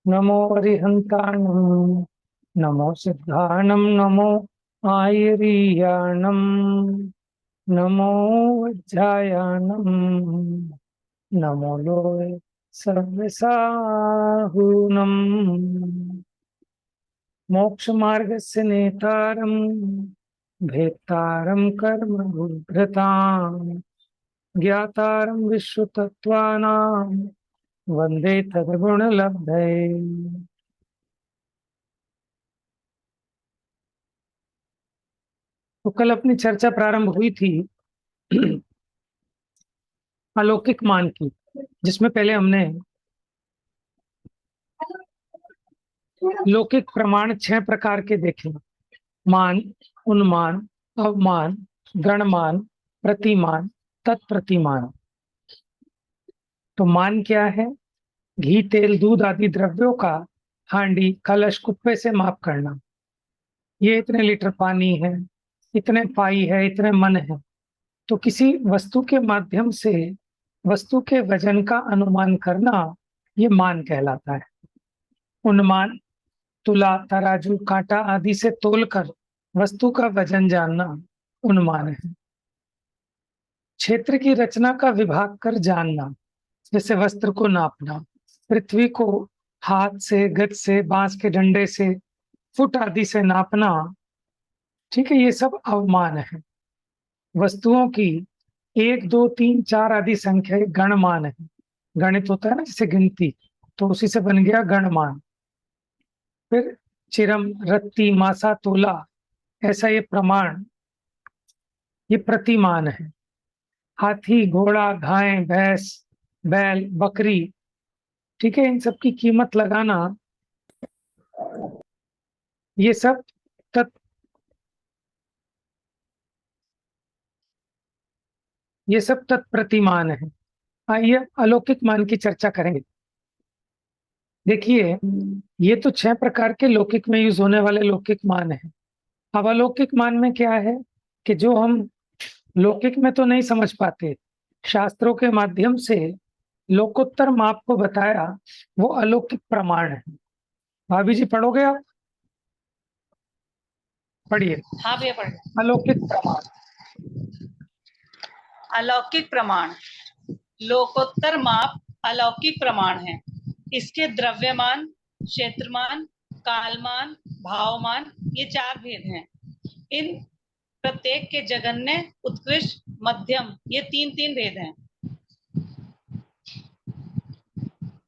नमो अरिहंताणं नमो सिद्धाणं नमो आयरीयाणं नमो वज्रायाणं नमो लोय सर्वसाहुनम् मोक्षमार्गस्य नेतारं भेत्तारं कर्मभूभृतां ज्ञातारं विश्वतत्त्वानां वंदे तद्गुणलब्धये। तो कल अपनी चर्चा प्रारंभ हुई थी अलौकिक मान की, जिसमें पहले हमने लौकिक प्रमाण 6 प्रकार के देखे। मान, उन्मान, अवमान, गणमान, प्रतिमान, तत्प्रतिमान। तो मान क्या है? घी, तेल, दूध आदि द्रव्यों का हांडी, कलश, कुप्पे से माप करना। ये इतने लीटर पानी है, इतने पाई है, इतने मन है। तो किसी वस्तु के माध्यम से वस्तु के वजन का अनुमान करना, ये मान कहलाता है। अनुमान तुला, तराजू, कांटा आदि से तोलकर वस्तु का वजन जानना अनुमान है। क्षेत्र की रचना का विभाग कर जानना, जैसे वस्त्र को नापना, पृथ्वी को हाथ से, गज से, बांस के डंडे से, फुट आदि से नापना, ठीक है, ये सब अवमान है। वस्तुओं की 1, 2, 3, 4 आदि संख्या गणमान है। गणित होता है ना, जैसे गिनती, तो उसी से बन गया गणमान। फिर चिरम, रत्ती, मासा, तोला, ऐसा ये प्रमाण, ये प्रतिमान है। हाथी, घोड़ा, गाय, भैंस, बैल, बकरी, ठीक है, इन सब की कीमत लगाना, ये सब तत् ये सब तत्प्रतिमान है। आइए अलौकिक मान की चर्चा करेंगे। देखिए, ये तो 6 प्रकार के लौकिक में यूज होने वाले लौकिक मान है। अब अलौकिक मान में क्या है कि जो हम लौकिक में तो नहीं समझ पाते, शास्त्रों के माध्यम से लोकोत्तर माप को बताया, वो अलौकिक प्रमाण है। भाभी जी पढ़ोगे आप? पढ़िए। हाँ भैया पढ़। अलौकिक प्रमाण। अलौकिक प्रमाण, लोकोत्तर माप अलौकिक प्रमाण है। इसके द्रव्यमान, क्षेत्रमान, कालमान, भावमान, ये 4 भेद हैं। इन प्रत्येक के जगन्य, उत्कृष्ट, मध्यम, ये 3-3 भेद हैं।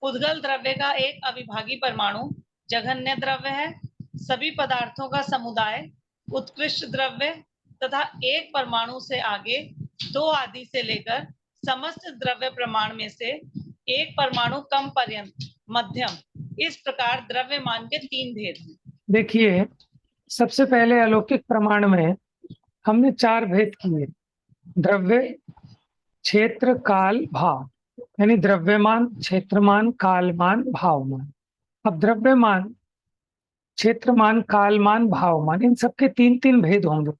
उद्गल द्रव्य का एक अविभागी परमाणु जघन्य द्रव्य है। सभी पदार्थों का समुदाय उत्कृष्ट द्रव्य तथा एक परमाणु से आगे 2 आदि से लेकर समस्त द्रव्य प्रमाण में से एक परमाणु कम पर्यंत मध्यम, इस प्रकार द्रव्यमान के 3 भेद हैं। देखिए, सबसे पहले अलौकिक प्रमाण में हमने 4 भेद किए: द्रव्य, क्षेत्र, काल, भाव। यानी द्रव्यमान, क्षेत्रमान, कालमान, भावमान। अब द्रव्यमान, क्षेत्रमान, कालमान, भावमान, इन सबके 3-3 भेद होंगे।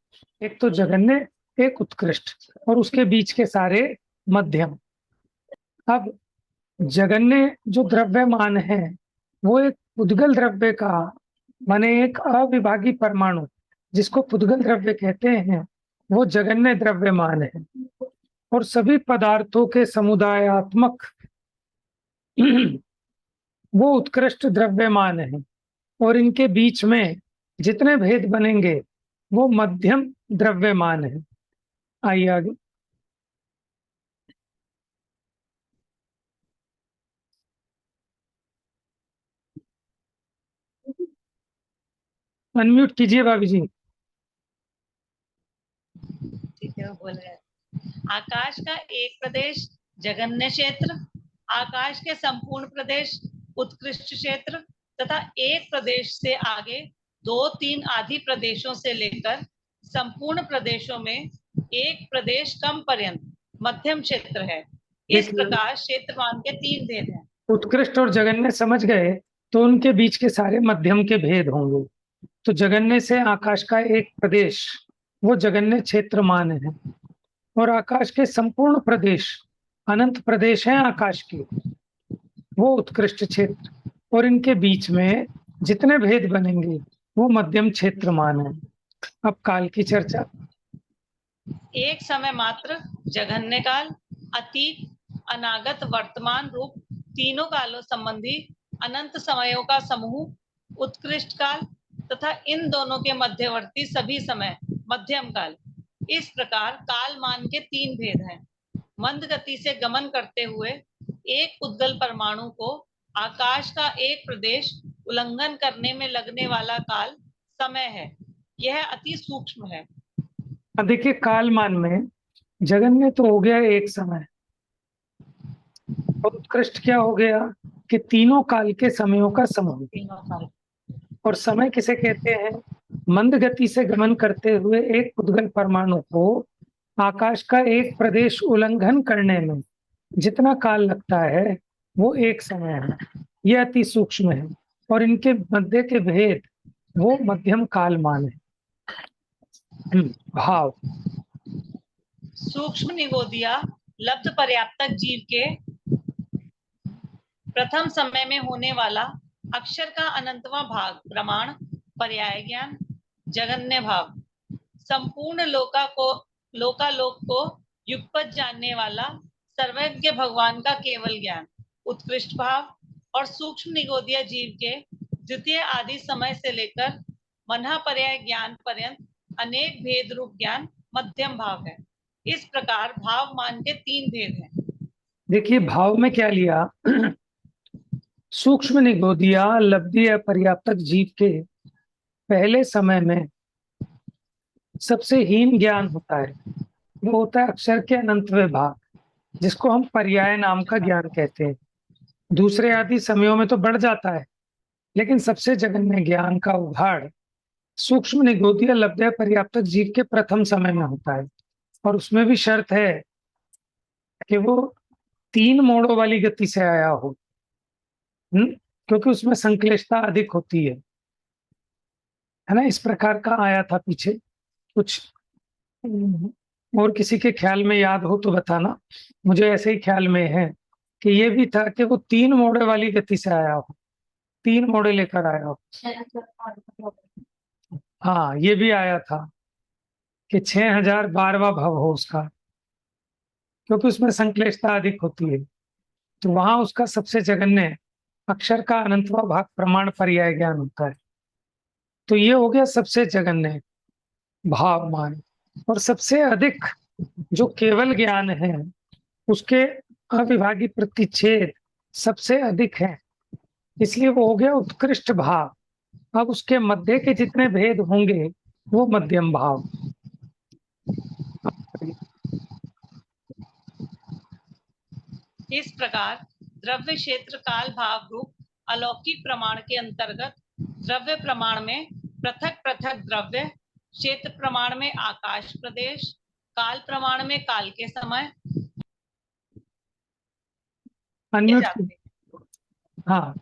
एक तो जघन्य, एक उत्कृष्ट, और उसके बीच के सारे मध्यम। अब जघन्य जो द्रव्यमान है, वो एक पुद्गल द्रव्य का, माने एक अविभागी परमाणु, जिसको पुद्गल द्रव्य कहते हैं, वो जघन्य द्रव्यमान है। और सभी पदार्थों के समुदायात्मक वो उत्कृष्ट द्रव्यमान है। और इनके बीच में जितने भेद बनेंगे, वो मध्यम द्रव्यमान है। आइए आगे। अनम्यूट कीजिए भाभी जी। ठीक है, वो बोल रहे हैं। आकाश का एक प्रदेश जघन्य क्षेत्र, आकाश के संपूर्ण प्रदेश उत्कृष्ट क्षेत्र तथा एक प्रदेश से आगे 2-3 आदि प्रदेशों से लेकर संपूर्ण प्रदेशों में एक प्रदेश कम पर्यंत मध्यम क्षेत्र है। इस प्रकार क्षेत्रमान के 3 भेद हैं। उत्कृष्ट और जघन्य समझ गए, तो उनके बीच के सारे मध्यम के भेद होंगे। तो जघन्य से आकाश का एक प्रदेश, वो जघन्य क्षेत्रमान है। और आकाश के संपूर्ण प्रदेश, अनंत प्रदेश हैं आकाश के, वो उत्कृष्ट क्षेत्र। और इनके बीच में जितने भेद बनेंगे वो मध्यम क्षेत्र मान है। अब काल की चर्चा। एक समय मात्र, जघन्य काल, अतीत, अनागत, वर्तमान रूप तीनों कालों संबंधी अनंत समयों का समूह, उत्कृष्ट काल तथा इन दोनों के मध्यवर्ती सभी समय, मध्यम काल। इस प्रकार काल मान के तीन भेद हैं। मंद गति से गमन करते हुए एक उद्गल परमाणु को आकाश का एक प्रदेश उल्लंघन करने में लगने वाला काल समय है। यह अति सूक्ष्म है। अब देखिए, कालमान में जगन्य तो हो गया एक समय, और उत्कृष्ट क्या हो गया कि तीनों काल के समयों का समूह। तीनों काल। और समय किसे कहते हैं? मंद गति से गमन करते हुए एक उद्गल परमाणु को आकाश का एक प्रदेश उल्लंघन करने में जितना काल लगता है वो एक समय है। यह अति सूक्ष्म है, और इनके मध्य के भेद वो मध्यम काल मान है। भाव। सूक्ष्म निगोदिया लब्ध पर्याप्तक जीव के प्रथम समय में होने वाला अक्षर का अनंतवां भाग प्रमाण, पर्याय ज्ञान, जगन्य भाव, संपूर्ण लोकालोक को युगपत जानने वाला सर्वज्ञ भगवान का केवल ज्ञान, उत्कृष्ट भाव, और सूक्ष्म निगोदिया जीव के द्वितीय आदि समय से लेकर मना पर्याय ज्ञान पर्यंत अनेक भेद रूप ज्ञान मध्यम भाव है। इस प्रकार भाव मान के तीन भेद हैं। देखिए, भाव में क्या लिया? सूक्ष्म निगोदिया लब्धि पर्याप्तक जीव के पहले समय में सबसे हीन ज्ञान होता है, वो होता है अक्षर के अनंतवें भाग, जिसको हम पर्याय नाम का ज्ञान कहते हैं। दूसरे आदि समयों में तो बढ़ जाता है, लेकिन सबसे जघन्य ज्ञान का उघाड़ सूक्ष्म निगोदिया लब्धि पर्याप्तक जीव के प्रथम समय में होता है। और उसमें भी शर्त है कि वो तीन मोड़ों वाली गति से आया हो, क्योंकि उसमें संक्लिष्टता अधिक होती है ना। इस प्रकार का आया था पीछे कुछ, और किसी के ख्याल में याद हो तो बताना। मुझे ऐसे ही ख्याल में है कि ये भी था कि वो तीन मोड़े वाली गति से आया हो, तीन मोड़े लेकर आया हो। हाँ, ये भी आया था कि 6012वां भव हो उसका, क्योंकि उसमें संक्लिष्टता अधिक होती है। तो वहां उसका सबसे जघन्य अक्षर का अनंतवां भाग प्रमाण पर्याय ज्ञान होता है। तो ये हो गया सबसे जघन्य भाव मान। और सबसे अधिक जो केवल ज्ञान है उसके अविभागी प्रतिच्छेद सबसे अधिक है, इसलिए वो हो गया उत्कृष्ट भाव। अब उसके मध्य के जितने भेद होंगे वो मध्यम भाव। इस प्रकार द्रव्य क्षेत्र काल भाव रूप अलौकिक प्रमाण के अंतर्गत द्रव्य प्रमाण में पृथक पृथक द्रव्य, क्षेत्र प्रमाण में आकाश प्रदेश, काल प्रमाण में काल के समय अनम्यूट। हाँ,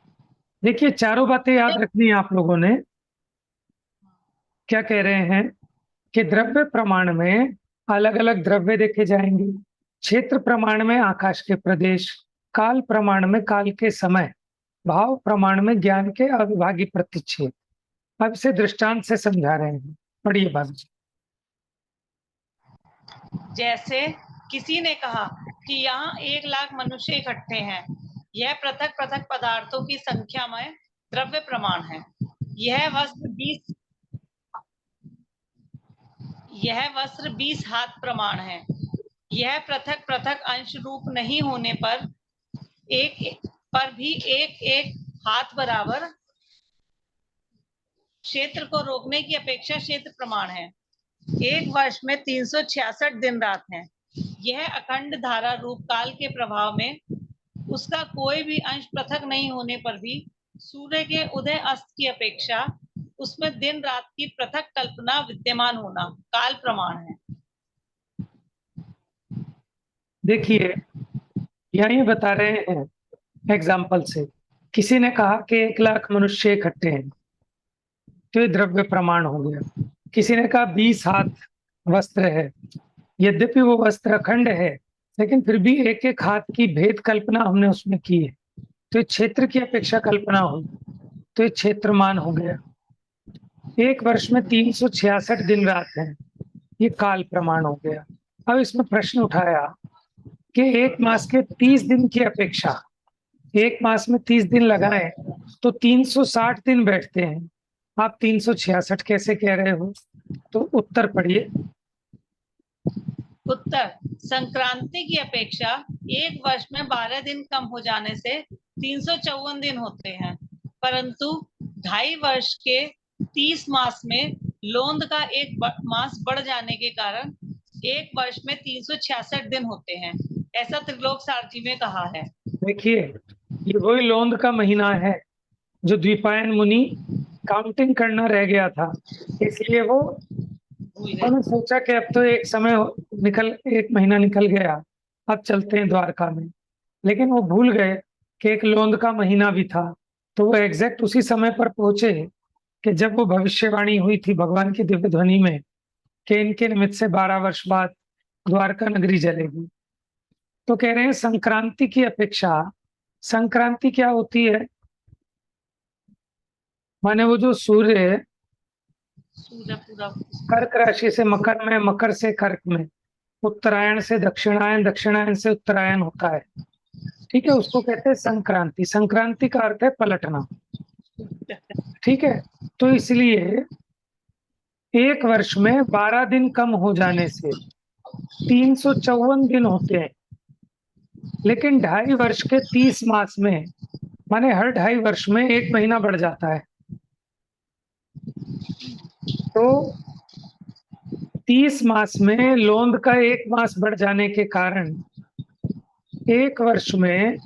देखिए, चारों बातें याद रखनी है आप लोगों ने। क्या कह रहे हैं कि द्रव्य प्रमाण में अलग अलग द्रव्य देखे जाएंगे, क्षेत्र प्रमाण में आकाश के प्रदेश, काल प्रमाण में काल के समय, भाव प्रमाण में ज्ञान के अविभागी प्रतिच्छेद। अब इसे दृष्टांत से समझा रहे हैं, पढ़िए बाबू जी। जैसे किसी ने कहा कि यहाँ 1,00,000 मनुष्य इकट्ठे हैं, यह पृथक पृथक पदार्थों की संख्या में द्रव्य प्रमाण है। यह वस्त्र 20 हाथ प्रमाण है। यह पृथक पृथक अंश रूप नहीं होने पर भी एक एक हाथ बराबर क्षेत्र को रोकने की अपेक्षा क्षेत्र प्रमाण है। एक वर्ष में 366 दिन रात हैं। यह अखंड धारा रूप काल के प्रभाव में उसका कोई भी अंश पृथक नहीं होने पर भी सूर्य के उदय अस्त की अपेक्षा उसमें दिन रात की पृथक कल्पना विद्यमान होना काल प्रमाण है। देखिए, यही बता रहे हैं एग्जाम्पल से। किसी ने कहा कि 1,00,000 मनुष्य इकट्ठे हैं, तो ये द्रव्य प्रमाण हो गया। किसी ने कहा 20 हाथ वस्त्र है, यद्यपि वो वस्त्र अखंड है लेकिन फिर भी एक एक हाथ की भेद कल्पना हमने उसमें की है, तो ये क्षेत्र की अपेक्षा कल्पना हुई, तो ये क्षेत्रमान हो गया। एक वर्ष में 366 दिन रात है, ये काल प्रमाण हो गया। अब इसमें प्रश्न उठाया कि एक मास के 30 दिन की अपेक्षा, एक मास में 30 दिन लगाए तो 360 दिन बैठते हैं, आप 366 कैसे कह रहे हो? तो उत्तर पढ़िए। उत्तर, संक्रांति की अपेक्षा एक वर्ष में 12 दिन कम हो जाने से 354 दिन होते हैं, परंतु 2.5 वर्ष के 30 मास में लोंद का एक मास बढ़ जाने के कारण एक वर्ष में 366 दिन होते हैं, ऐसा त्रिलोक सारथी में कहा है। देखिए, ये वही लोंद का महीना है जो द्विपायन मुनि काउंटिंग करना रह गया था, इसलिए वो उन्होंने सोचा कि अब तो एक महीना निकल गया, अब चलते हैं द्वारका में। लेकिन वो भूल गए कि एक लोंद का महीना भी था, तो वो एग्जैक्ट उसी समय पर पहुंचे कि जब वो भविष्यवाणी हुई थी भगवान की दिव्य ध्वनि में कि इनके निमित्त से 12 वर्ष बाद द्वारका नगरी जलेगी। तो कह रहे हैं संक्रांति की अपेक्षा, संक्रांति क्या होती है? माने वो जो सूर्य सूर्य पूरा कर्क राशि से मकर में, मकर से कर्क में, उत्तरायण से दक्षिणायन, दक्षिणायन से उत्तरायण होता है, ठीक है, उसको कहते हैं संक्रांति। संक्रांति का अर्थ है पलटना, ठीक है। तो इसलिए एक वर्ष में 12 दिन कम हो जाने से 354 दिन होते हैं, लेकिन 2.5 वर्ष के 30 मास में, माने हर 2.5 वर्ष में एक महीना बढ़ जाता है। तो 30 मास में लोंद का एक मास बढ़ जाने के कारण एक वर्ष में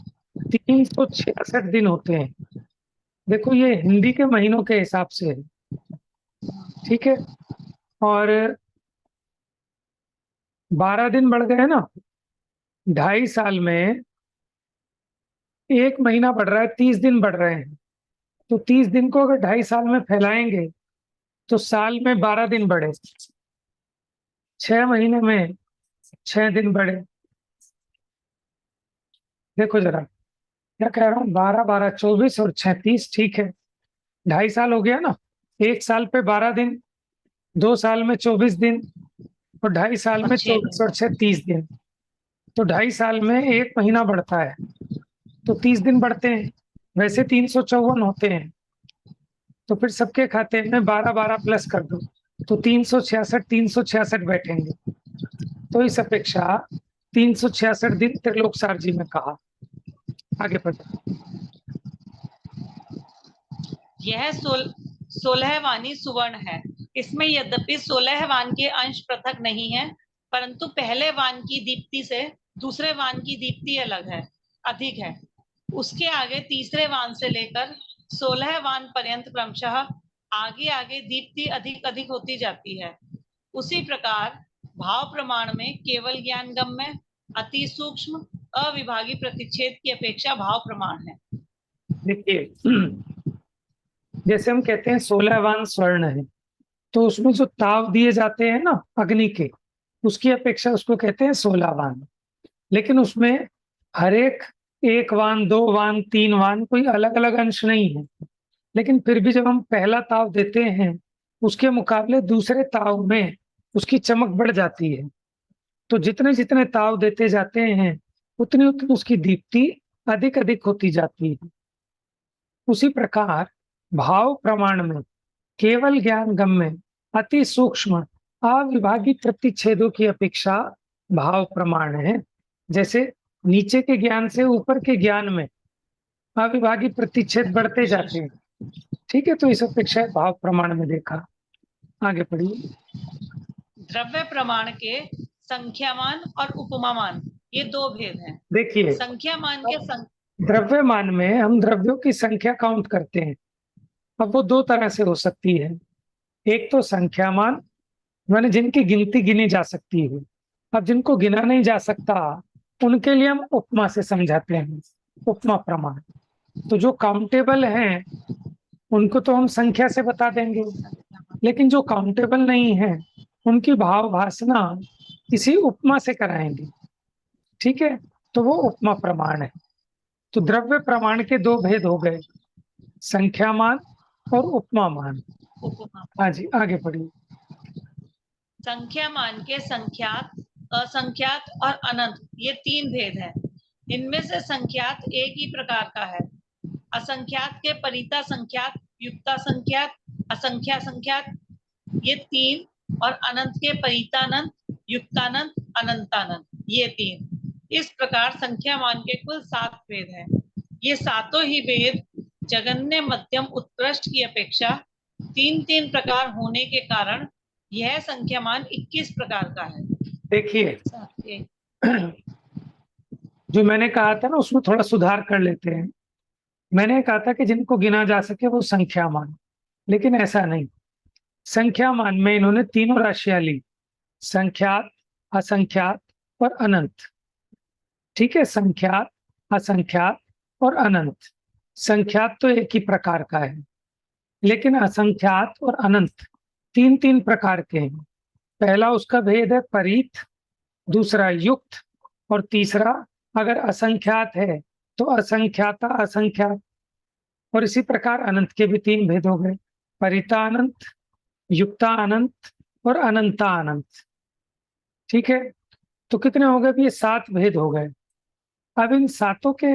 366 दिन होते हैं। देखो, ये हिंदी के महीनों के हिसाब से है, ठीक है। और 12 दिन बढ़ गए ना, 2.5 साल में एक महीना बढ़ रहा है, 30 दिन बढ़ रहे हैं। तो 30 दिन को अगर 2.5 साल में फैलाएंगे तो साल में 12 दिन बढ़े, 6 महीने में 6 दिन बढ़े। देखो जरा, क्या कह रहा हूँ, 12 12 24 और 36, ठीक है, 2.5 साल हो गया ना। एक साल पे 12 दिन, 2 साल में 24 दिन, और 2.5 साल में 24 और 6 30 दिन। तो 2.5 साल में एक महीना बढ़ता है, तो 30 दिन बढ़ते हैं, वैसे 354 होते हैं। तो फिर सबके खाते में 12 12 प्लस कर दो, तो 366 बैठेंगे। तो इस अपेक्षा 366 दिन त्रिलोक सार जी ने कहा। आगे बढ़ो। यह 16 वानी सुवर्ण है, इसमें यद्यपि 16 वान के अंश पृथक नहीं है, परंतु पहले वान की दीप्ति से दूसरे वान की दीप्ति अलग है, अधिक है। उसके आगे तीसरे वान से लेकर 16 वान पर्यंत क्रमशः आगे आगे दीप्ति अधिक अधिक होती जाती है। उसी प्रकार भाव प्रमाण में केवल ज्ञान गम्य, अति सूक्ष्म, अविभागी प्रतिच्छेद की अपेक्षा भाव प्रमाण है। देखिए, जैसे हम कहते हैं 16 वान स्वर्ण है, तो उसमें जो ताव दिए जाते हैं ना अग्नि के, उसकी अपेक्षा उसको कहते हैं 16 वान। लेकिन उसमें हर एक वान, 2 वान, 3 वान, कोई अलग अलग अंश नहीं है। लेकिन फिर भी जब हम पहला ताव देते हैं, उसके मुकाबले दूसरे ताव में उसकी चमक बढ़ जाती है। तो जितने जितने ताव देते जाते हैं, उतनी उतनी उसकी दीप्ति अधिक अधिक होती जाती है। उसी प्रकार भाव प्रमाण में केवल ज्ञान गम्य, अति सूक्ष्म, अविभागी प्रतिच्छेदों की अपेक्षा भाव प्रमाण है। जैसे नीचे के ज्ञान से ऊपर के ज्ञान में अविभागी प्रतिच्छेद बढ़ते जाते हैं, ठीक है। तो इस अपेक्षा भाव प्रमाण में देखा। आगे पढ़िए। द्रव्य प्रमाण के संख्यामान और उपमामान, ये दो भेद हैं। देखिए, संख्यामान के द्रव्यमान में हम द्रव्यों की संख्या काउंट करते हैं। अब वो दो तरह से हो सकती है। एक तो संख्यामान, माने जिनकी गिनती गिनी जा सकती है। अब जिनको गिना नहीं जा सकता, उनके लिए हम उपमा से समझाते हैं, उपमा प्रमाण। तो जो काउंटेबल हैं उनको तो हम संख्या से बता देंगे, लेकिन जो काउंटेबल नहीं है उनकी भाव भासना किसी उपमा से कराएंगे, ठीक है। तो वो उपमा प्रमाण है। तो द्रव्य प्रमाण के दो भेद हो गए, संख्यामान और उपमामान। उपमा। हाँ जी, आगे पढ़िए। संख्या मान के संख्यात, असंख्यात और अनंत, ये तीन भेद हैं। इनमें से संख्यात एक ही प्रकार का है। असंख्यात के परिता संख्यात, युक्ता संख्यात, असंख्या संख्यात, ये तीन, और अनंत के परितानंत, युक्तानंत, अनंतानंत, ये तीन। इस प्रकार संख्या मान के कुल 7 भेद हैं। ये सातों ही भेद जगन्य, मध्यम, उत्कृष्ट की अपेक्षा 3-3 प्रकार होने के कारण यह संख्यामान 21 प्रकार का है। देखिए, जो मैंने कहा था ना, उसमें थोड़ा सुधार कर लेते हैं। मैंने कहा था कि जिनको गिना जा सके वो संख्या मान, लेकिन ऐसा नहीं। संख्या मान में इन्होंने तीनों राशियां ली, संख्यात, असंख्यात और अनंत। ठीक है, संख्यात, असंख्यात और अनंत। संख्यात तो एक ही प्रकार का है, लेकिन असंख्यात और अनंत 3-3 प्रकार के हैं। पहला उसका भेद है परीत, दूसरा युक्त, और तीसरा अगर असंख्यात है तो असंख्याता असंख्यात। और इसी प्रकार अनंत के भी 3 भेद हो गए, परितानंत, युक्ता अनंत और अनंता अनंत। ठीक है, तो कितने हो गए? ये 7 भेद हो गए। अब इन सातों के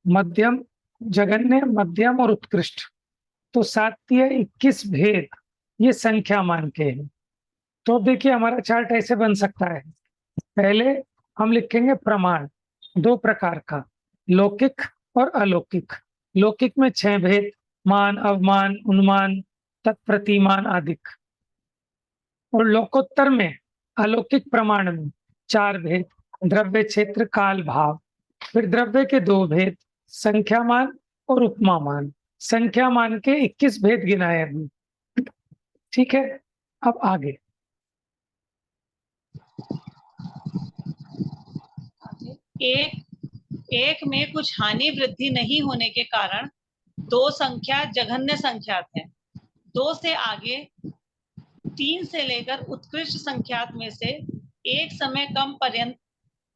मध्यम, जगन्य, मध्यम और उत्कृष्ट, तो 7×21 भेद ये संख्या मान के हैं। तो अब देखिए, हमारा चार्ट ऐसे बन सकता है। पहले हम लिखेंगे प्रमाण 2 प्रकार का, लौकिक और अलौकिक। लौकिक में 6 भेद, मान, अवमान, उन्मान, तत्प्रतिमान आदि। और लोकोत्तर में, अलौकिक प्रमाण में 4 भेद, द्रव्य, क्षेत्र, काल, भाव। फिर द्रव्य के 2 भेद, संख्यामान और उपमामान। संख्यामान के 21 भेद गिनाए अभी। ठीक है, अब आगे। एक में कुछ हानि वृद्धि नहीं होने के कारण 2 संख्या जघन्य संख्यात है। 2 से आगे 3 से लेकर उत्कृष्ट संख्यात में से एक समय कम पर्यंत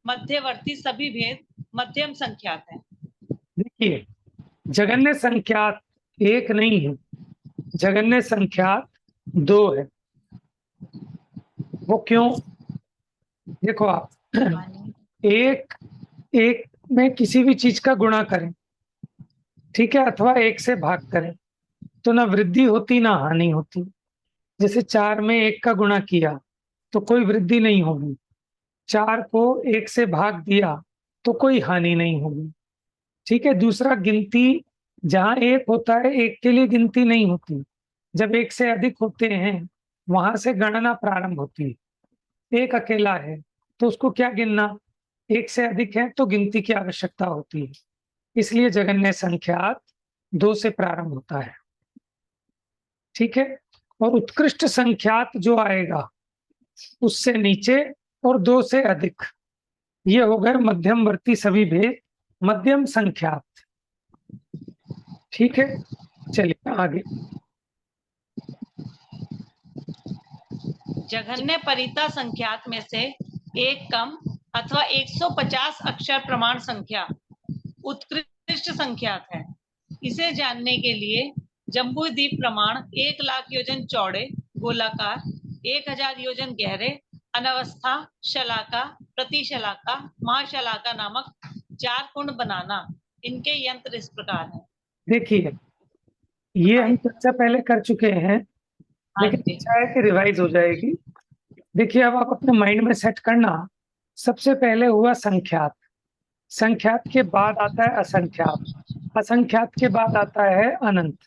मध्यवर्ती सभी भेद मध्यम संख्यात हैं। देखिए, जगन्य संख्यात एक नहीं है, जगन्य संख्यात 2 है। वो क्यों? देखो आप, एक एक में किसी भी चीज का गुणा करें, ठीक है, अथवा 1 से भाग करें, तो ना वृद्धि होती ना हानि होती। जैसे 4 में 1 का गुणा किया तो कोई वृद्धि नहीं होगी, 4 को 1 से भाग दिया तो कोई हानि नहीं होगी। ठीक है, दूसरा, गिनती जहां 1 होता है, 1 के लिए गिनती नहीं होती। जब 1 से अधिक होते हैं वहां से गणना प्रारंभ होती है। 1 अकेला है तो उसको क्या गिनना, 1 से अधिक है तो गिनती की आवश्यकता होती है। इसलिए जगन्य संख्यात 2 से प्रारंभ होता है। ठीक है, और उत्कृष्ट संख्यात जो आएगा उससे नीचे और 2 से अधिक, ये हो गए मध्यमवर्ती सभी भेद मध्यम संख्यात। ठीक है, चलिए आगे। जघन्य परिता संख्यात में से एक कम अथवा 150 अक्षर प्रमाण संख्या उत्कृष्ट संख्यात है। इसे जानने के लिए जम्बूद्वीप प्रमाण 1 लाख योजन चौड़े, गोलाकार, 1000 योजन गहरे, अनवस्था, शलाका, प्रतिशलाका, महाशलाका नामक 4 कुंड बनाना। इनके यंत्र इस प्रकार हैं। देखिए, ये हम चर्चा पहले कर चुके हैं, लेकिन अच्छा है कि रिवाइज हो जाएगी। देखिए, अब आप अपने माइंड में सेट करना। सबसे पहले हुआ संख्यात, संख्यात के बाद आता है असंख्यात, असंख्यात के बाद आता है अनंत।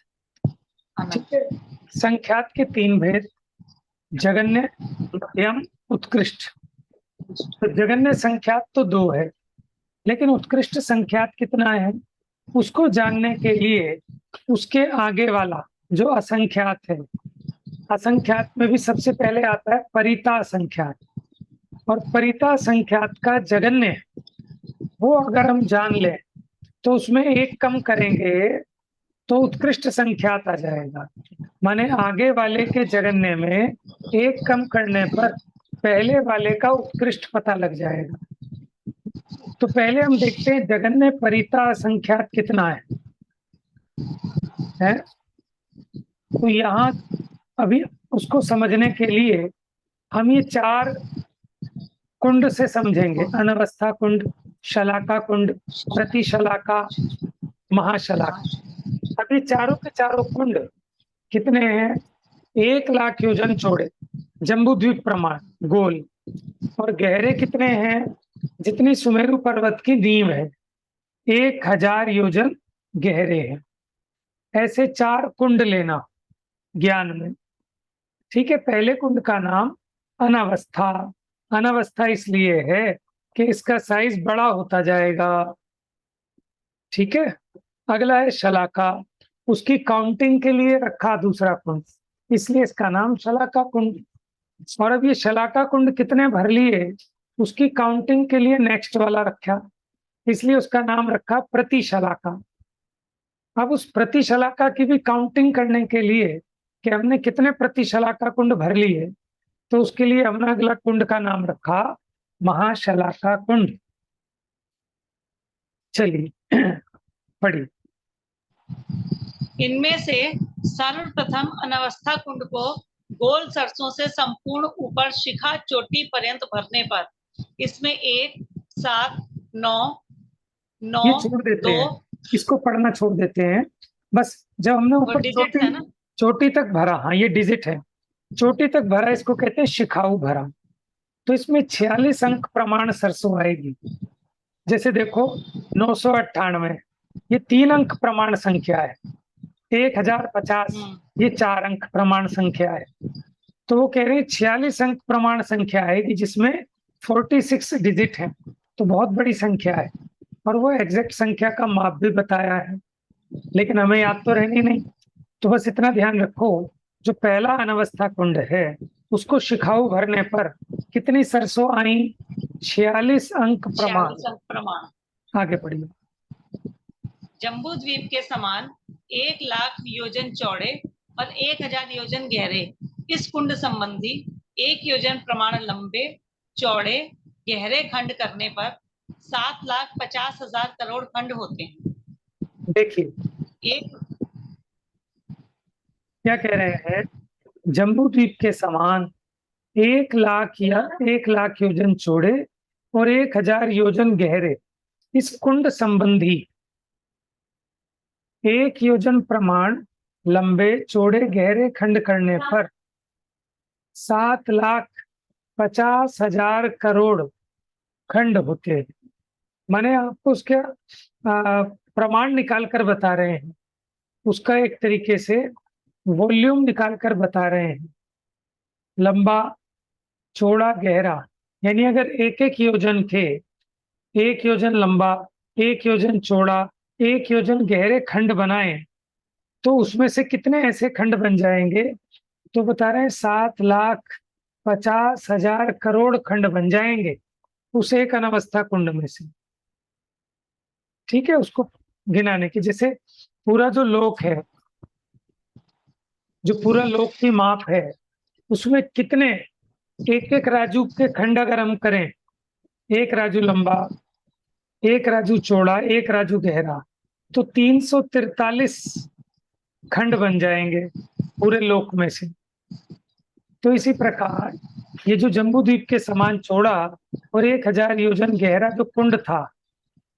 ठीक है, संख्यात के 3 भेद, जगन्य, मध्यम, उत्कृष्ट। तो जगन्य संख्यात तो 2 है, लेकिन उत्कृष्ट संख्यात कितना है उसको जानने के लिए उसके आगे वाला जो असंख्यात है, असंख्यात में भी सबसे पहले आता है परिता संख्यात। और परिता संख्यात का जगन्य, वो अगर हम जान लें तो उसमें 1 कम करेंगे तो उत्कृष्ट संख्यात आ जाएगा। माने आगे वाले के जगन्य में 1 कम करने पर पहले वाले का उत्कृष्ट पता लग जाएगा। तो पहले हम देखते हैं जगन्य परिता संख्यात कितना है? तो यहाँ अभी उसको समझने के लिए हम ये 4 कुंड से समझेंगे, अनवस्था कुंड, शलाका कुंड, प्रतिशलाका, महाशलाका। अब ये चारों के चारों कुंड कितने हैं? 1,00,000 योजन चौड़े, जम्बू द्वीप प्रमाण गोल, और गहरे कितने हैं? जितनी सुमेरु पर्वत की नींव है, 1,000 योजन गहरे हैं। ऐसे 4 कुंड लेना ज्ञान में। ठीक है, पहले कुंड का नाम अनावस्था। अनावस्था इसलिए है कि इसका साइज बड़ा होता जाएगा। ठीक है, अगला है शलाका, उसकी काउंटिंग के लिए रखा दूसरा कुंड, इसलिए इसका नाम शलाका कुंड। और अब ये शलाका कुंड कितने भर लिए, उसकी काउंटिंग के लिए नेक्स्ट वाला रखा, इसलिए उसका नाम रखा प्रतिशलाका। अब उस प्रतिशलाका की भी काउंटिंग करने के लिए कि हमने कितने प्रतिशलाका कुंड भर लिए, तो उसके लिए हमने अगला कुंड का नाम रखा महाशलाका कुंड। चलिए पढ़िए। इनमें से सर्वप्रथम अनावस्था कुंड को गोल सरसों से संपूर्ण ऊपर शिखा चोटी पर्यंत भरने पर इसमें 1, 7, 9, ये छोड़ देते 2 हैं, इसको पढ़ना छोड़ देते हैं। बस जब हमने ऊपर डिजिट है ना, चोटी तक भरा, हाँ ये डिजिट है, चोटी तक भरा, इसको कहते हैं शिखाऊ भरा। तो इसमें 46 अंक प्रमाण सरसों आएगी। जैसे देखो 998, ये 3 अंक प्रमाण संख्या है। 1050, ये 4 अंक प्रमाण संख्या है। तो वो कह रहे हैं 46 अंक प्रमाण संख्या आएगी जिसमें 46 डिजिट है, तो बहुत बड़ी संख्या है। और वो एग्जैक्ट संख्या का माप भी बताया है, लेकिन हमें याद तो रहनी नहीं। तो बस इतना ध्यान रखो, जो पहला अनवस्था कुंड है उसको शिखाऊ भरने पर कितनी सरसों आई? 46 अंक प्रमाण। 46 अंक प्रमाण। आगे पढ़िए। जम्बू द्वीप के समान 1,00,000 योजन चौड़े और 1,000 योजन गहरे इस कुंड संबंधी 1 योजन प्रमाण लंबे चौड़े गहरे खंड करने पर 7,50,000 करोड़ खंड होते हैं। देखिए एक क्या कह रहे हैं, जम्बू द्वीप के समान 1,00,000 या 1,00,000 योजन चौड़े और 1,000 योजन गहरे इस कुंड संबंधी 1 योजन प्रमाण लंबे चौड़े गहरे खंड करने पर 7,50,000 करोड़ खंड होते हैं। माने आपको उसके प्रमाण निकाल कर बता रहे हैं, उसका एक तरीके से वॉल्यूम निकाल कर बता रहे हैं, लंबा चौड़ा गहरा। यानी अगर एक एक योजन थे, 1 योजन लंबा, 1 योजन चौड़ा, 1 योजन गहरे खंड बनाए, तो उसमें से कितने ऐसे खंड बन जाएंगे? तो बता रहे हैं 7,50,000 करोड़ खंड बन जाएंगे उस एक अनावस्था कुंड में से। ठीक है, उसको गिनाने की, जैसे पूरा जो लोक है, जो पूरा लोक की माप है, उसमें कितने एक एक राजू के खंड अगर हम करें, 1 राजू लंबा, 1 राजू चौड़ा, 1 राजू गहरा, तो 343 खंड बन जाएंगे पूरे लोक में से। तो इसी प्रकार ये जो जम्बू द्वीप के समान चौड़ा और 1,000 योजन गहरा जो कुंड था,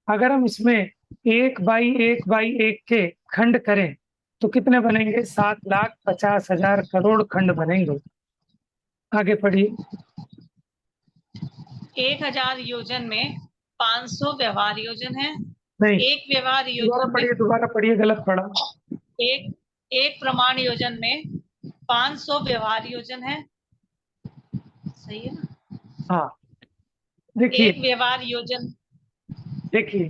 अगर हम इसमें 1 बाई 1 बाई 1 के खंड करें तो कितने बनेंगे? 7,50,000 करोड़ खंड बनेंगे। आगे पढ़िए। 1,000 योजन में 500 व्यवहार योजन है। नहीं, एक व्यवहार योजन में दोबारा पढ़िए, गलत पढ़ा। एक प्रमाण योजन में 500 व्यवहार योजन है। सही है ना? हाँ, देखिए एक व्यवहार योजन, देखिए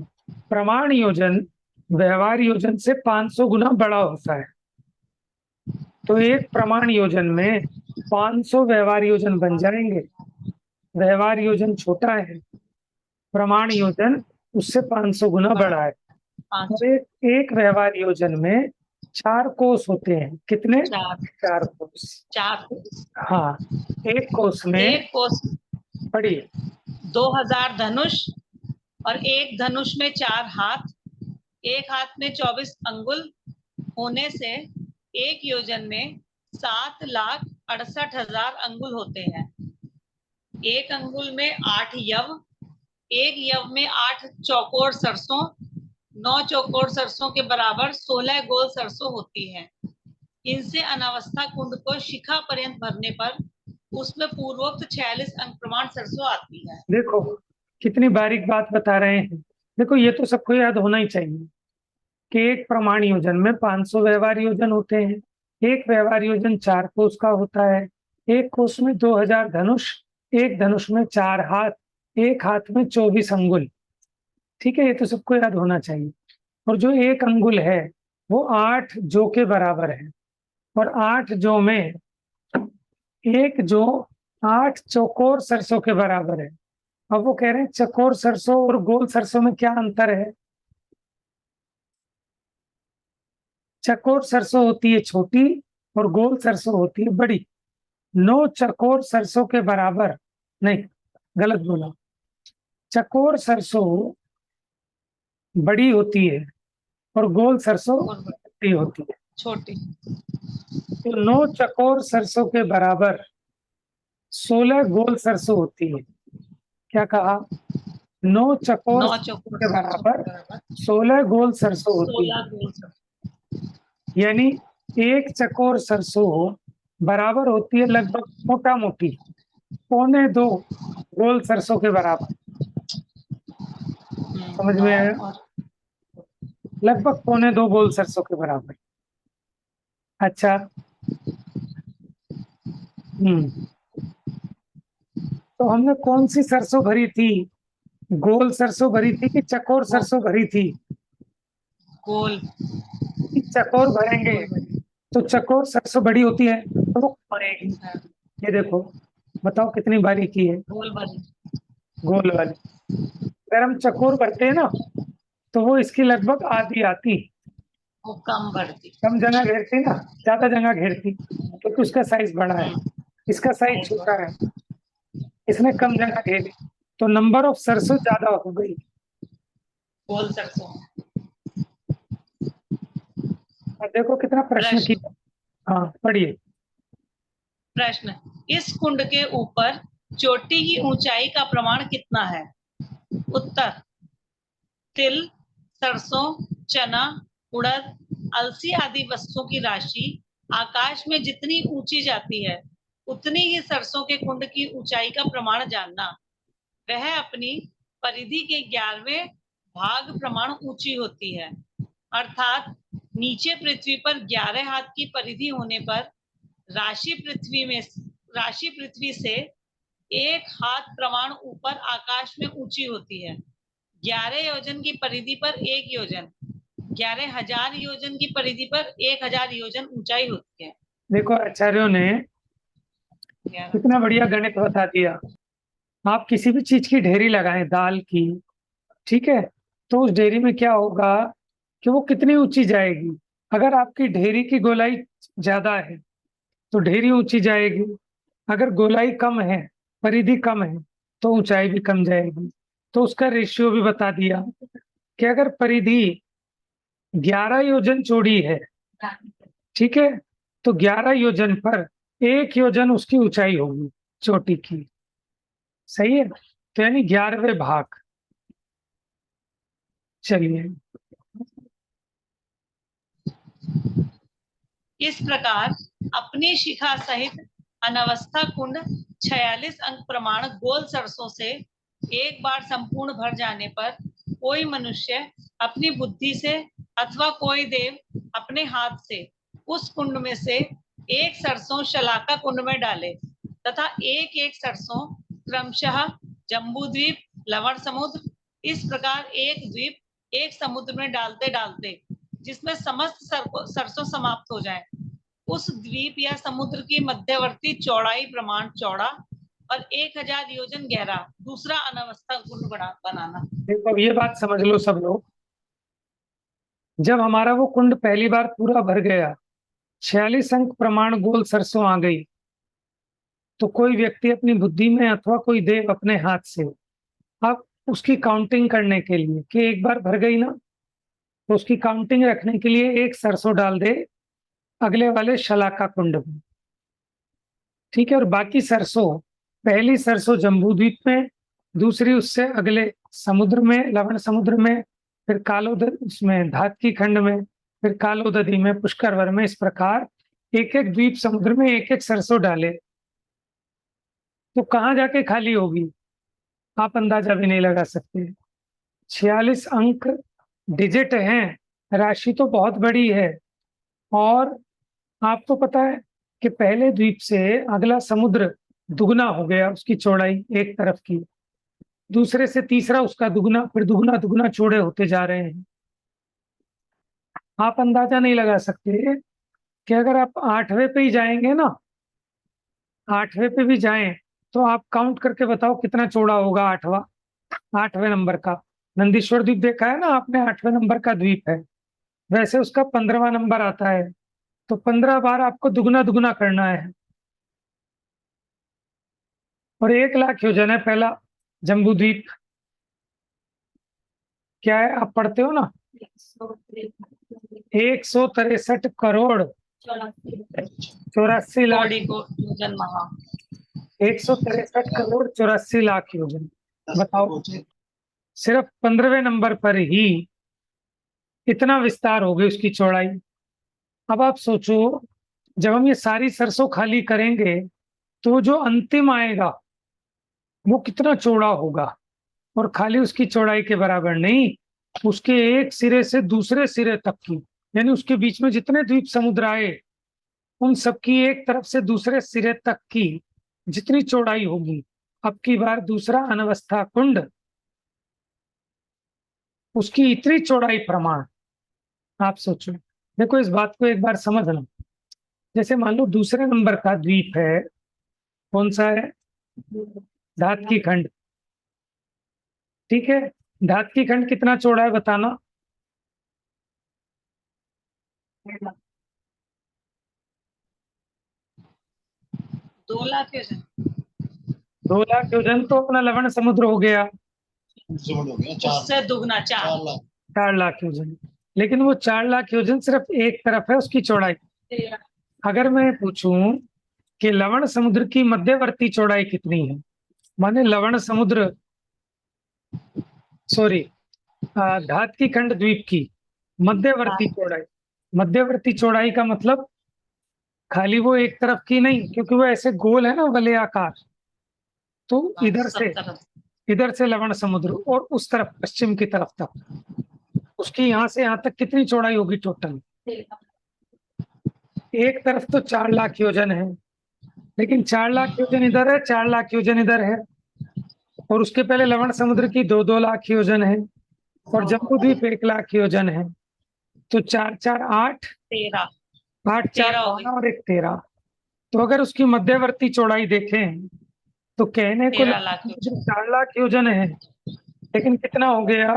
प्रमाण योजन व्यवहार योजन से 500 गुना बड़ा होता है। तो एक प्रमाण योजन में 500 व्यवहार योजन बन जाएंगे। व्यवहार योजन छोटा है, प्रमाण योजन उससे 500 गुना बड़ा है। और एक व्यवहार योजन में 4 कोष होते हैं। कितने? 4 कोष। 4 हाँ, एक कोष में एक कोष पढ़िए 2,000 धनुष, और एक धनुष में 4 हाथ, एक हाथ में 24 अंगुल होने से एक योजन में 7,68,000 अंगुल होते हैं। एक अंगुल में 8 यव, एक यव में 8 चौकोर सरसों, 9 चौकोर सरसों के बराबर 16 गोल सरसों होती है। इनसे अनावस्था कुंड को शिखा पर्यंत भरने पर उसमें पूर्वोक्त 46 अंक प्रमाण सरसों आती है। देखो कितनी बारीक बात बता रहे हैं। देखो ये तो सबको याद होना ही चाहिए कि एक प्रमाण योजन में 500 व्यवहार योजन होते हैं। एक व्यवहार योजन 4 कोष का होता है। एक कोष में 2000 धनुष, एक धनुष में 4 हाथ, एक हाथ में 24 अंगुल। ठीक है, ये तो सबको याद होना चाहिए। और जो एक अंगुल है वो 8 जो के बराबर है, और 8 जो में एक जो 8 चौकोर सरसों के बराबर है। अब वो कह रहे हैं चकोर सरसों और गोल सरसों में क्या अंतर है। चकोर सरसों होती है छोटी और गोल सरसों होती है बड़ी। 9 चकोर सरसों के बराबर नहीं, गलत बोला। चकोर सरसों बड़ी होती है और गोल सरसों छोटी होती है। छोटी। तो 9 चकोर सरसों के बराबर 16 गोल सरसों होती है। क्या कहा? 9 चकोर 9 सरसों चौकोर के बराबर 16 गोल सरसों होती है। 16 गोल सरसों। यानी एक चकोर सरसों बराबर होती है लगभग मोटा मोटी 2.25 गोल सरसों के बराबर। समझ में आया? लगभग 2.25 गोल सरसों के बराबर। अच्छा। तो हमने कौन सी सरसों भरी थी? गोल सरसों भरी थी कि चकोर सरसों भरी थी? गोल। चकोर भरेंगे तो चकोर सरसों बड़ी होती है तो वो भरेगी। ये देखो, बताओ कितनी बारीकी है। गोल भरी। गोल वाली अगर हम चकोर भरते हैं ना तो वो इसकी लगभग आधी आती। वो कम भरती। कम जगह घेरती ना, ज्यादा जगह घेरती, क्योंकि उसका साइज बड़ा है, इसका साइज छोटा है, इसने कम जगह घेरी, तो नंबर ऑफ सरसों ज्यादा हो गई। गोल सरसों। और देखो कितना प्रश्न किया। हाँ पढ़िए। प्रश्न, इस कुंड के ऊपर चोटी की ऊंचाई का प्रमाण कितना है? उत्तर, तिल, सरसों, चना, उड़द, अलसी आदि वस्तुओं की राशि आकाश में जितनी ऊंची जाती है उतनी ही सरसों के कुंड की ऊंचाई का प्रमाण जानना। वह अपनी परिधि के 11वें भाग प्रमाण ऊंची होती है। अर्थात नीचे पृथ्वी पर 11 हाथ की परिधि होने पर राशि पृथ्वी से 1 हाथ प्रमाण ऊपर आकाश में ऊंची होती है। 11 योजन की परिधि पर 1 योजन, 11,000 योजन की परिधि पर 1,000 योजन ऊंचाई होती है। देखो आचार्यों ने कितना बढ़िया गणित बता दिया। आप किसी भी चीज की ढेरी लगाएं, दाल की, ठीक है, तो उस ढेरी में क्या होगा कि वो कितनी ऊंची जाएगी। अगर आपकी ढेरी की गोलाई ज्यादा है तो ढेरी ऊंची जाएगी, अगर गोलाई कम है, परिधि कम है, तो ऊंचाई भी कम जाएगी। तो उसका रेशियो भी बता दिया कि अगर परिधि 11 योजन चौड़ी है, ठीक है, तो 11 योजन पर 1 योजन उसकी ऊंचाई होगी चोटी की। सही है, तो यानी 11वें भाग। चलिए। इस प्रकार अपनी शिखा सहित अनावस्था कुंड 46 अंक प्रमाण गोल सरसों से एक बार संपूर्ण भर जाने पर कोई मनुष्य अपनी बुद्धि से अथवा कोई देव अपने हाथ से उस कुंड में से एक सरसों शलाका कुंड में डाले तथा एक एक सरसों क्रमशः जम्बूद्वीप, लवण समुद्र, इस प्रकार एक द्वीप एक समुद्र में डालते डालते जिसमें समस्त सरसों समाप्त हो जाए, उस द्वीप या समुद्र की मध्यवर्ती चौड़ाई प्रमाण चौड़ा और 1,000 योजन गहरा दूसरा अनावस्था कुंड बनाना। देखो अब ये बात समझ लो सब लोग, जब हमारा वो कुंड पहली बार पूरा भर गया, 46 अंक प्रमाण गोल सरसों आ गई, तो कोई व्यक्ति अपनी बुद्धि में अथवा कोई देव अपने हाथ से, अब उसकी काउंटिंग करने के लिए कि एक बार भर गई ना, तो उसकी काउंटिंग रखने के लिए एक सरसों डाल दे अगले वाले शलाका कुंड में। ठीक है, और बाकी सरसों, पहली सरसों जम्बू द्वीप में, दूसरी उससे अगले समुद्र में, लवण समुद्र में, फिर कालोद उसमें धातकी खंड में, फिर कालोदधी में, पुष्करवर में, इस प्रकार एक एक द्वीप समुद्र में एक एक सरसों डाले तो कहाँ जाके खाली होगी आप अंदाजा भी नहीं लगा सकते। 46 अंक डिजिट हैं, राशि तो बहुत बड़ी है। और आपको पता है कि पहले द्वीप से अगला समुद्र दुगना हो गया उसकी चौड़ाई एक तरफ की, दूसरे से तीसरा उसका दुगना, फिर दुगना दुगना चौड़े होते जा रहे हैं। आप अंदाजा नहीं लगा सकते कि अगर आप 8वें पे ही जाएंगे ना, 8वें पे भी जाएं तो आप काउंट करके बताओ कितना चौड़ा होगा 8वें नंबर का। नंदीश्वर द्वीप देखा है ना आपने, 8वें नंबर का द्वीप है, वैसे उसका 15वां नंबर आता है, तो 15 बार आपको दुगना दुगना करना है। और 1 लाख योजन है पहला जम्बू द्वीप। क्या है आप पढ़ते हो ना, 163 करोड़ 84 लाख, कौड़ी को योजन महा। 163 करोड़ 84 लाख योजन। बताओ, सिर्फ 15वें नंबर पर ही इतना विस्तार हो गई उसकी चौड़ाई। अब आप सोचो, जब हम ये सारी सरसों खाली करेंगे तो जो अंतिम आएगा वो कितना चौड़ा होगा। और खाली उसकी चौड़ाई के बराबर नहीं, उसके एक सिरे से दूसरे सिरे तक की, यानी उसके बीच में जितने द्वीप समुद्र आए उन सबकी एक तरफ से दूसरे सिरे तक की जितनी चौड़ाई होगी, अब की बार दूसरा अनवस्था कुंड, उसकी इतनी चौड़ाई प्रमाण। आप सोचो, देखो इस बात को एक बार समझना। जैसे मान लो दूसरे नंबर का द्वीप है, कौन सा है, धातकी खंड। ठीक है, धातकी खंड कितना चौड़ा है बताना। 2 लाख योजन। 2 लाख योजन तो अपना लवण समुद्र हो गया, उससे दुगना 4। 4 लाख योजन। लेकिन वो 4 लाख योजन सिर्फ एक तरफ है उसकी चौड़ाई। अगर मैं पूछूं कि लवण समुद्र की मध्यवर्ती चौड़ाई कितनी है, माने लवण समुद्र, सॉरी, धातकी खंड द्वीप की मध्यवर्ती चौड़ाई। मध्यवर्ती चौड़ाई का मतलब खाली वो एक तरफ की नहीं, क्योंकि वो ऐसे गोल है ना वलय आकार, तो इधर से लवण समुद्र और उस तरफ पश्चिम की तरफ तक, उसकी यहाँ से यहाँ तक कितनी चौड़ाई होगी टोटल। एक तरफ तो 4 लाख योजन है, लेकिन 4 लाख योजन इधर है, 4 लाख योजन इधर है, और उसके पहले लवण समुद्र की 2-2 लाख योजन है, और जम्बू द्वीप 1 लाख योजन है। तो 4-4-8, 13। 8-4-12 और 1-13। तो अगर उसकी मध्यवर्ती चौड़ाई देखें तो कहने को 4 लाख योजन है, लेकिन कितना हो गया,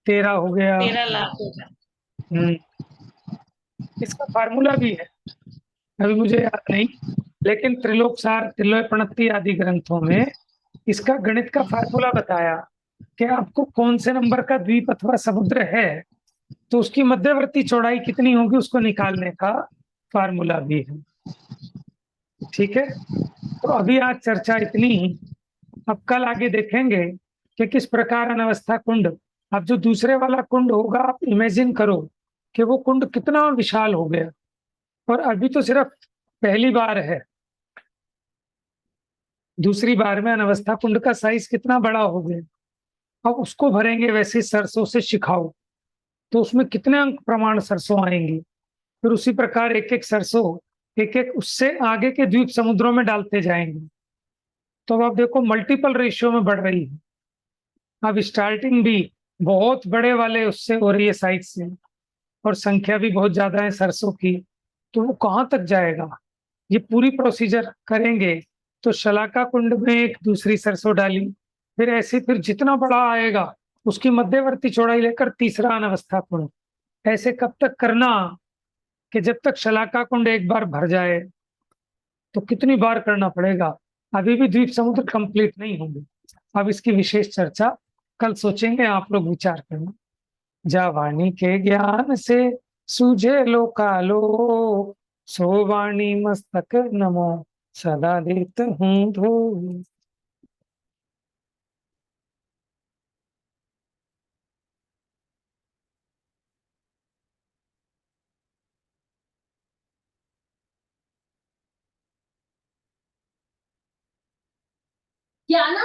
13 हो गया। 13 लाख योजन। इसका फार्मूला भी है, अभी मुझे याद नहीं, लेकिन त्रिलोकसार, त्रिलोकपणत्ति आदि ग्रंथों में इसका गणित का फार्मूला बताया कि आपको कौन से नंबर का द्वीप अथवा समुद्र है तो उसकी मध्यवर्ती चौड़ाई कितनी होगी उसको निकालने का फार्मूला भी है। ठीक है, तो अभी आज चर्चा इतनी ही। अब कल आगे देखेंगे कि किस प्रकार अनवस्था कुंड, अब जो दूसरे वाला कुंड होगा आप इमेजिन करो कि वो कुंड कितना विशाल हो गया, और अभी तो सिर्फ पहली बार है, दूसरी बार में अनवस्था कुंड का साइज कितना बड़ा हो गया। अब उसको भरेंगे वैसे सरसों से शिखाओ, तो उसमें कितने अंक प्रमाण सरसों आएंगी, फिर उसी प्रकार एक एक सरसों एक एक उससे आगे के द्वीप समुद्रों में डालते जाएंगे। तो अब आप देखो मल्टीपल रेशियो में बढ़ रही है। अब स्टार्टिंग भी बहुत बड़े वाले उससे हो रही है साइज से, और संख्या भी बहुत ज्यादा है सरसों की, तो वो कहाँ तक जाएगा। ये पूरी प्रोसीजर करेंगे तो शलाका कुंड में एक दूसरी सरसों डाली, फिर ऐसे फिर जितना बड़ा आएगा उसकी मध्यवर्ती चौड़ाई लेकर तीसरा अनवस्था कुंड, ऐसे कब तक करना कि जब तक शलाका कुंड एक बार भर जाए। तो कितनी बार करना पड़ेगा, अभी भी द्वीप समुद्र कंप्लीट नहीं होंगे। अब इसकी विशेष चर्चा कल सोचेंगे, आप लोग विचार करना। जा वाणी के ज्ञान से सूझे लो कालो, सो वाणी मस्तक नमो सदा देत हूँ धो। क्या ना